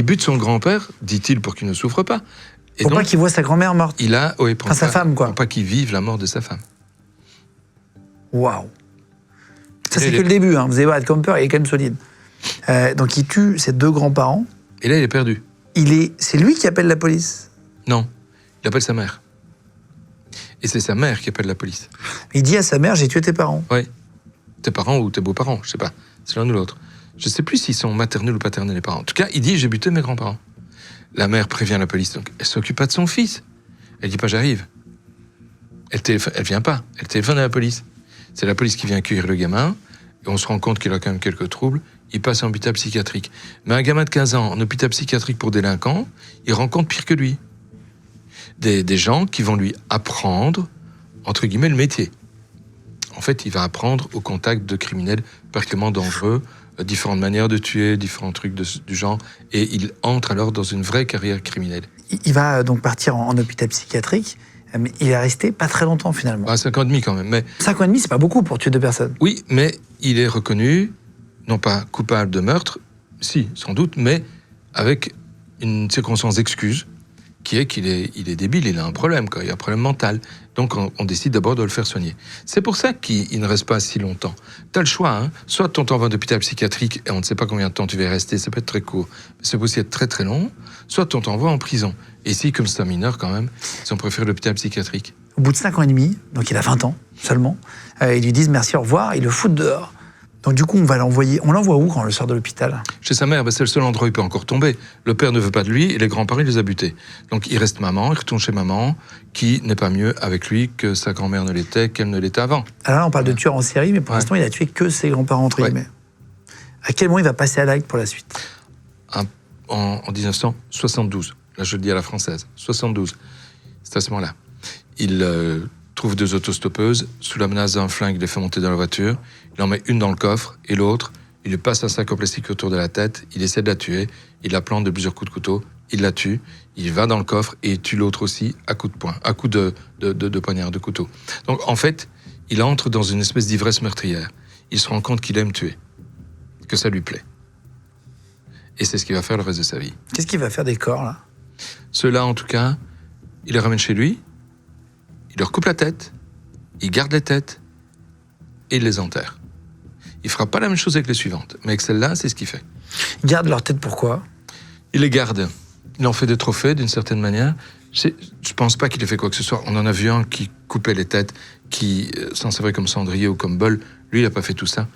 Il bute son grand-père, dit-il, pour qu'il ne souffre pas. Et Pour donc, pas qu'il voit sa grand-mère morte. il a, oui, pour Sa femme, quoi. Pour pas qu'il vive la mort de sa femme. Waouh. Ça, Et c'est là, que le début. Hein. Vous allez voir, Ed Kemper, il est quand même solide. Donc, il tue ses 2 grands-parents. Et là, il est perdu. C'est lui qui appelle la police. Non, il appelle sa mère. Et c'est sa mère qui appelle la police. Il dit à sa mère, j'ai tué tes parents. Oui. Tes parents ou tes beaux-parents, je sais pas. C'est l'un ou l'autre. Je sais plus s'ils sont maternels ou paternels, les parents. En tout cas, il dit, j'ai buté mes grands-parents. La mère prévient la police, donc elle s'occupe pas de son fils. Elle dit pas, j'arrive. Elle vient pas. Elle téléphone à la police. C'est la police qui vient accueillir le gamin, et on se rend compte qu'il a quand même quelques troubles. Il passe en hôpital psychiatrique. Mais un gamin de 15 ans en hôpital psychiatrique pour délinquant, il rencontre pire que lui. Des gens qui vont lui apprendre, entre guillemets, le métier. En fait, il va apprendre au contact de criminels particulièrement dangereux, différentes manières de tuer, différents trucs du genre, et il entre alors dans une vraie carrière criminelle. Il va donc partir en hôpital psychiatrique, mais il est resté pas très longtemps finalement. 5 ans et demi quand même. Mais 5 ans et demi, c'est pas beaucoup pour tuer 2 personnes. oui, mais il est reconnu, non pas coupable de meurtre, si, sans doute, mais avec une circonstance excuse, qui est qu'il est débile, il a un problème, quoi, il a un problème mental. Donc on décide d'abord de le faire soigner. C'est pour ça qu'il ne reste pas si longtemps. T'as le choix, hein. Soit on t'envoie en hôpital psychiatrique et on ne sait pas combien de temps tu vas y rester, ça peut être très court, mais ça peut aussi être très très long, soit on t'envoie en prison. Et ici, comme c'est un mineur quand même, ils ont préféré l'hôpital psychiatrique. Au bout de 5 ans et demi, donc il a 20 ans seulement, ils lui disent merci, au revoir, ils le foutent dehors. Donc du coup, on l'envoie où quand on le sort de l'hôpital? Chez sa mère, c'est le seul endroit où il peut encore tomber. Le père ne veut pas de lui et les grands-parents, il les a butés. Donc il reste maman, il retourne chez maman, qui n'est pas mieux avec lui que sa grand-mère ne l'était, qu'elle ne l'était avant. Alors là, on parle de tueur en série, mais pour l'instant, il a tué que ses grands-parents, entre guillemets. À quel moment il va passer à l'acte pour la suite? En 1972, là je le dis à la française, 72, c'est à ce moment-là. Il trouve 2 autostoppeuses, sous la menace d'un flingue, il les fait monter dans la voiture, il en met une dans le coffre, et l'autre, il lui passe un sac en plastique autour de la tête, il essaie de la tuer, il la plante de plusieurs coups de couteau, il la tue, il va dans le coffre et il tue l'autre aussi à coups de poing, à coups de poignard, de couteau. Donc en fait, il entre dans une espèce d'ivresse meurtrière. Il se rend compte qu'il aime tuer, que ça lui plaît. Et c'est ce qu'il va faire le reste de sa vie. Qu'est-ce qu'il va faire des corps, là? Ceux-là, en tout cas, il les ramène chez lui, il leur coupe la tête, il garde les têtes et il les enterre. Il fera pas la même chose avec les suivantes, mais avec celle-là, c'est ce qu'il fait. Ils gardent leur tête, pourquoi? Il les garde. Il en fait des trophées, d'une certaine manière. Je pense pas qu'il ait fait quoi que ce soit. On en a vu un qui coupait les têtes, qui s'en servait comme cendrier ou comme bol. Lui, il a pas fait tout ça.